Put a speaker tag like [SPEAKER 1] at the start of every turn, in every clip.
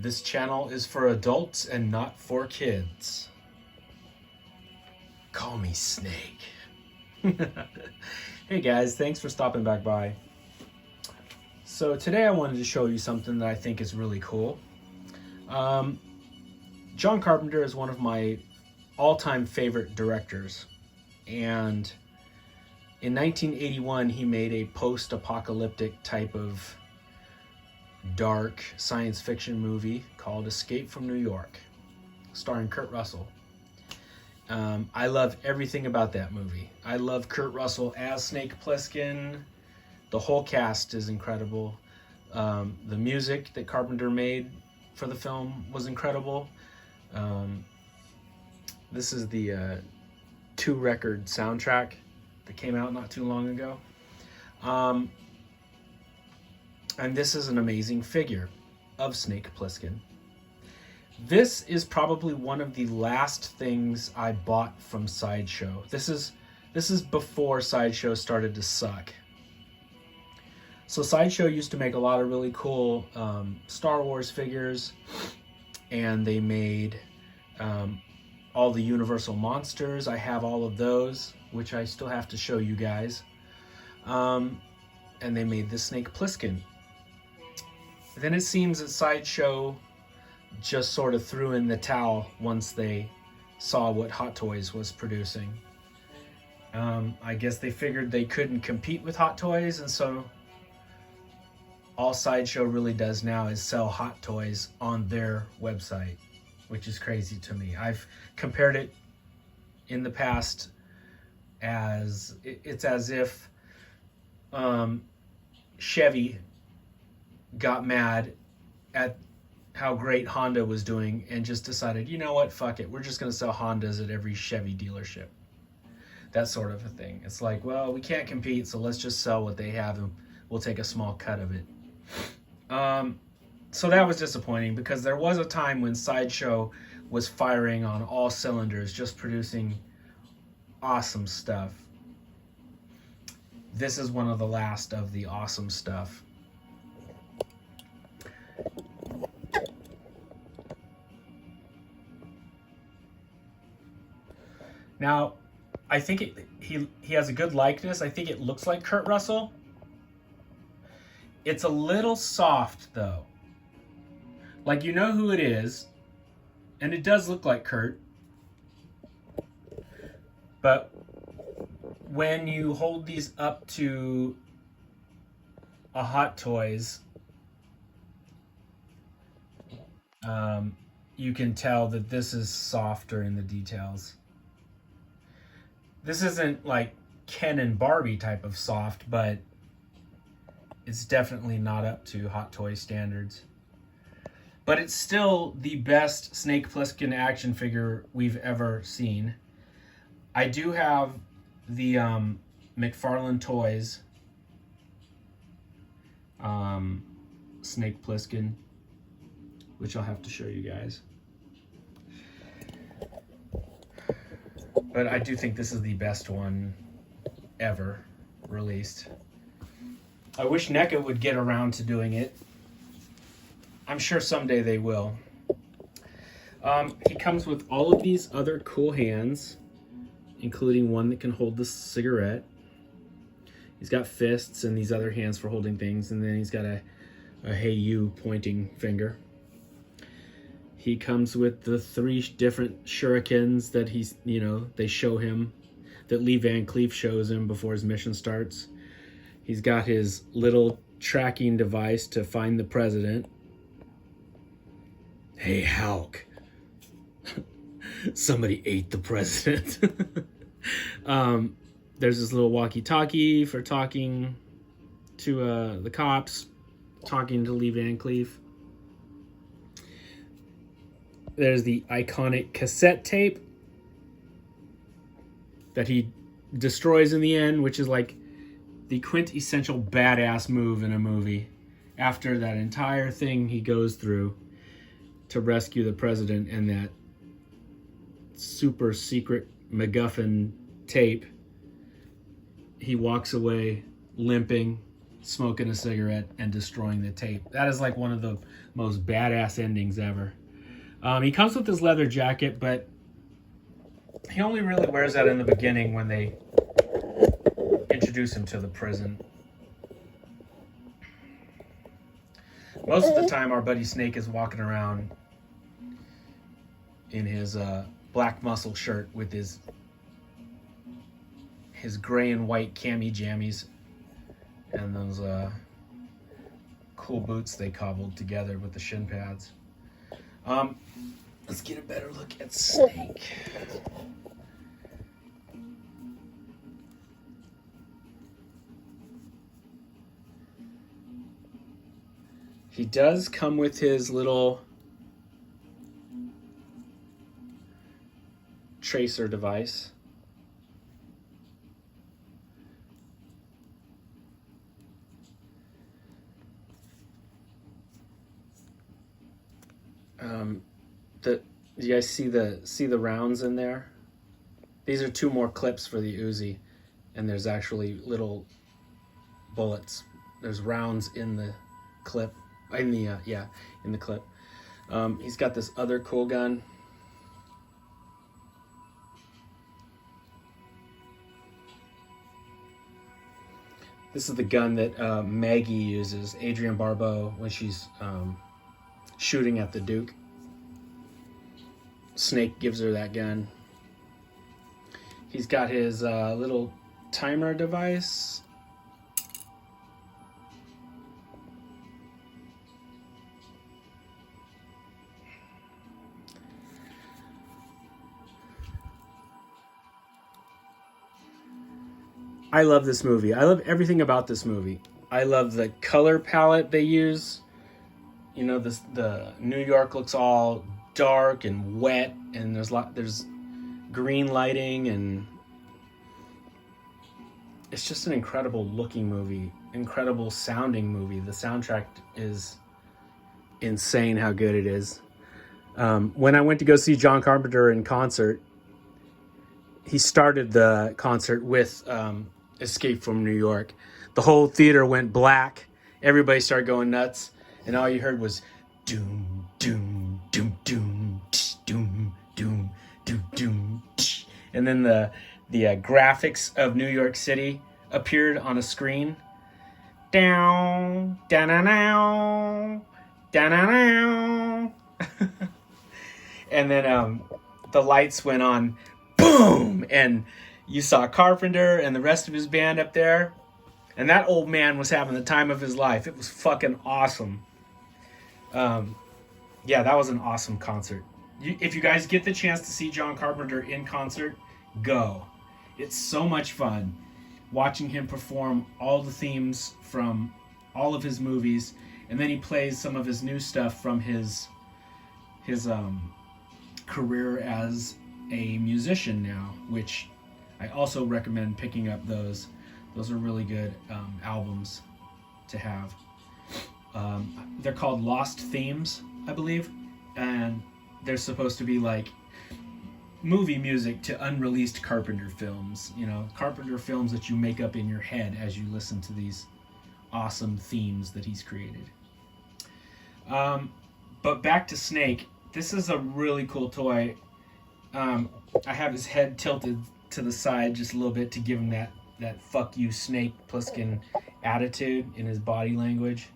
[SPEAKER 1] This channel is for adults and not for kids. Call me Snake. Hey guys, thanks for stopping back by. So today I wanted to show you something that I think is really cool. John Carpenter is one of my all-time favorite directors. And in 1981, he made a post-apocalyptic type of dark science fiction movie called Escape from New York, starring Kurt Russell. I love everything about that movie. I love Kurt Russell as Snake Plissken. The whole cast is incredible. The music that Carpenter made for the film was incredible. This is the 2-record soundtrack that came out not too long ago. And this is an amazing figure of Snake Plissken. This is probably one of the last things I bought from Sideshow. This is before Sideshow started to suck. So Sideshow used to make a lot of really cool Star Wars figures, and they made all the Universal monsters. I have all of those, which I still have to show you guys. And they made the Snake Plissken. Then it seems that Sideshow just sort of threw in the towel once they saw what Hot Toys was producing. I guess they figured they couldn't compete with Hot Toys, and so all Sideshow really does now is sell Hot Toys on their website, which is crazy to me. I've compared it in the past as it's as if Chevy got mad at how great Honda was doing and just decided, you know what, fuck it, we're just going to sell Hondas at every Chevy dealership. That sort of a thing. It's like, well, we can't compete, so let's just sell what they have and we'll take a small cut of it. So that was disappointing, because there was a time when Sideshow was firing on all cylinders, just producing awesome stuff. This is one of the last of the awesome stuff. Now, I think he has a good likeness. I think it looks like Kurt Russell. It's a little soft, though. Like, you know who it is, and it does look like Kurt. But when you hold these up to a Hot Toys, you can tell that this is softer in the details. This isn't like Ken and Barbie type of soft, but it's definitely not up to Hot Toy standards. But it's still the best Snake Plissken action figure we've ever seen. I do have the McFarlane Toys Snake Plissken, which I'll have to show you guys. But I do think this is the best one ever released. I wish NECA would get around to doing it. I'm sure someday they will. He comes with all of these other cool hands, including one that can hold the cigarette. He's got fists and these other hands for holding things, and then he's got a hey you pointing finger. He comes with the 3 different shurikens that he's, they show him, that Lee Van Cleef shows him before his mission starts. He's got his little tracking device to find the president. Hey, Hulk. Somebody ate the president. There's this little walkie-talkie for talking to the cops, talking to Lee Van Cleef. There's the iconic cassette tape that he destroys in the end, which is like the quintessential badass move in a movie. After that entire thing he goes through to rescue the president and that super secret MacGuffin tape, he walks away limping smoking a cigarette and destroying the tape. That is like one of the most badass endings ever. He comes with his leather jacket, but he only really wears that in the beginning when they introduce him to the prison. Most of the time, our buddy Snake is walking around in his black muscle shirt with his gray and white cami jammies and those cool boots they cobbled together with the shin pads. Let's get a better look at Snake. He does come with his little tracer device. Do you guys see the rounds in there? These are 2 more clips for the Uzi, and there's actually little bullets. There's rounds in the clip. In the clip. He's got this other cool gun. This is the gun that Maggie uses, Adrienne Barbeau, when she's shooting at the Duke. Snake gives her that gun. He's got his little timer device. I love this movie. I love everything about this movie. I love the color palette they use. You know, the New York looks all dark and wet, and there's green lighting, and it's just an incredible looking movie, incredible sounding movie. The soundtrack is insane how good it is. When I went to go see John Carpenter in concert, he started the concert with Escape from New York. The whole theater went black. Everybody started going nuts, and all you heard was doom, doom, doom, doom, tsh, doom, doom, doom, doom, tsh. And then the graphics of New York City appeared on a screen. Down, da-na-now, da-na-now. And then the lights went on, boom, and you saw Carpenter and the rest of his band up there, and that old man was having the time of his life. It was fucking awesome. Yeah, that was an awesome concert. If you guys get the chance to see John Carpenter in concert, go. It's so much fun watching him perform all the themes from all of his movies, and then he plays some of his new stuff from his career as a musician now, which I also recommend picking up those. Those are really good albums to have. They're called Lost Themes, I believe, and they're supposed to be like movie music to unreleased Carpenter films. You know, Carpenter films that you make up in your head as you listen to these awesome themes that he's created. But back to Snake. This is a really cool toy. I have his head tilted to the side just a little bit to give him that fuck you Snake Plissken attitude in his body language.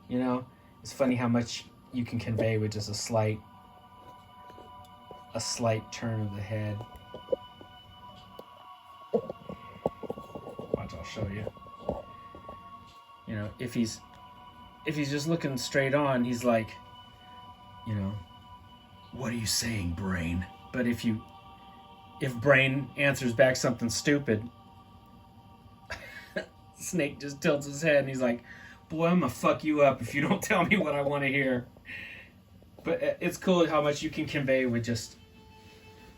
[SPEAKER 1] You know, it's funny how much you can convey with just a slight turn of the head. Watch, I'll show you. You know, if he's just looking straight on, he's like, you know, what are you saying, Brain? But if Brain answers back something stupid, Snake just tilts his head and he's like, boy, I'm gonna fuck you up if you don't tell me what I want to hear. But it's cool how much you can convey with just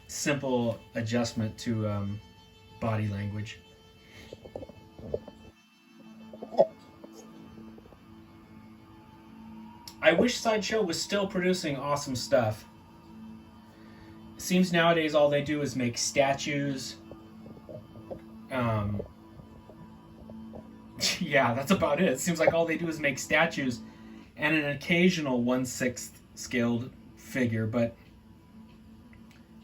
[SPEAKER 1] simple adjustment to body language. I wish Sideshow was still producing awesome stuff. It seems nowadays all they do is make statues. Yeah, that's about it. It seems like all they do is make statues and an occasional 1/6 scaled figure, but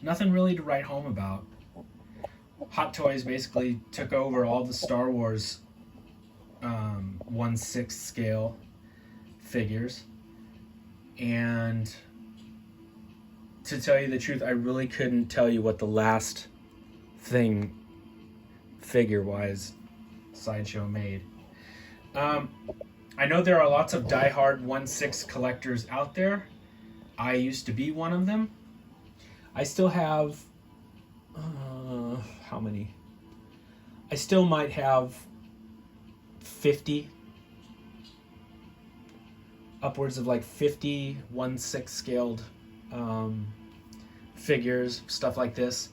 [SPEAKER 1] nothing really to write home about. Hot Toys basically took over all the Star Wars 1/6 scale figures, and to tell you the truth, I really couldn't tell you what the last thing figure-wise Sideshow made. I know there are lots of die-hard 1/6 collectors out there. I used to be one of them. I still have how many? I still might have 50, upwards of like 50 1/6 scaled figures, stuff like this.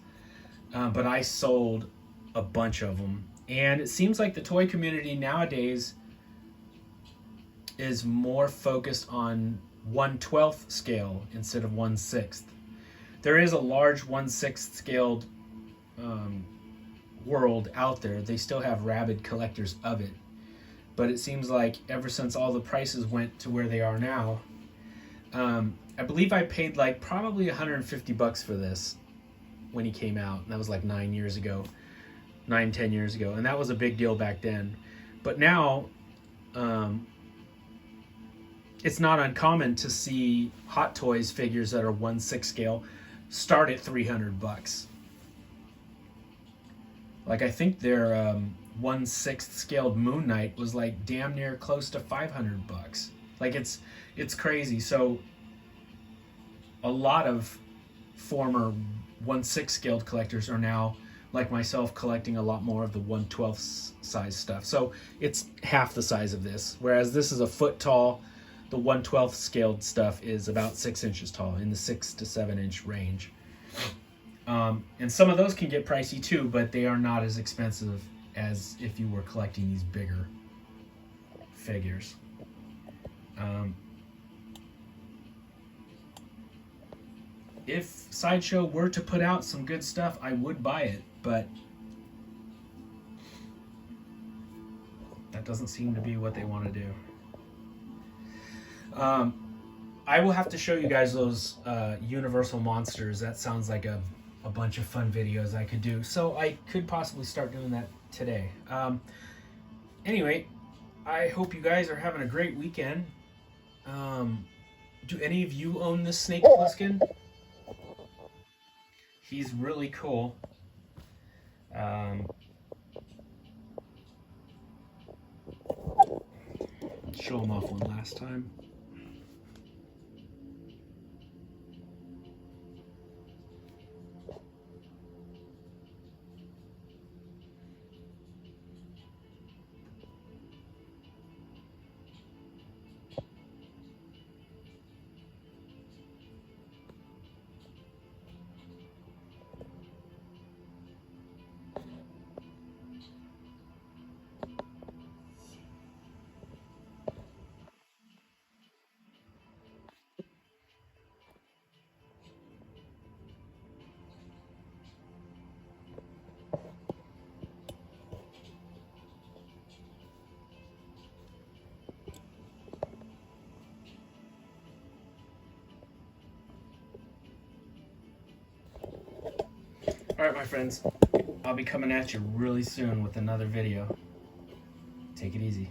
[SPEAKER 1] But I sold a bunch of them. And it seems like the toy community nowadays is more focused on 1/12 scale instead of 1/6. There is a large 1/6 scaled world out there. They still have rabid collectors of it. But it seems like ever since all the prices went to where they are now, I believe I paid like probably $150 for this when he came out. And that was like 10 years ago. And that was a big deal back then. But now, it's not uncommon to see Hot Toys figures that are 1/6 scale start at $300. Like I think their 1/6 scaled Moon Knight was like damn near close to $500. Like it's crazy. So a lot of former 1/6 scaled collectors are now, like myself, collecting a lot more of the 1/12 size stuff. So it's half the size of this, whereas this is a foot tall. The 1/12 scaled stuff is about 6 inches tall, in the 6 to 7 inch range. And some of those can get pricey too, but they are not as expensive as if you were collecting these bigger figures. If Sideshow were to put out some good stuff, I would buy it, but that doesn't seem to be what they want to do. I will have to show you guys those Universal Monsters. That sounds like a bunch of fun videos I could do. So I could possibly start doing that today. Anyway, I hope you guys are having a great weekend. Do any of you own this Snake Plissken? He's really cool. Show him off one last time. Alright, my friends, I'll be coming at you really soon with another video. Take it easy.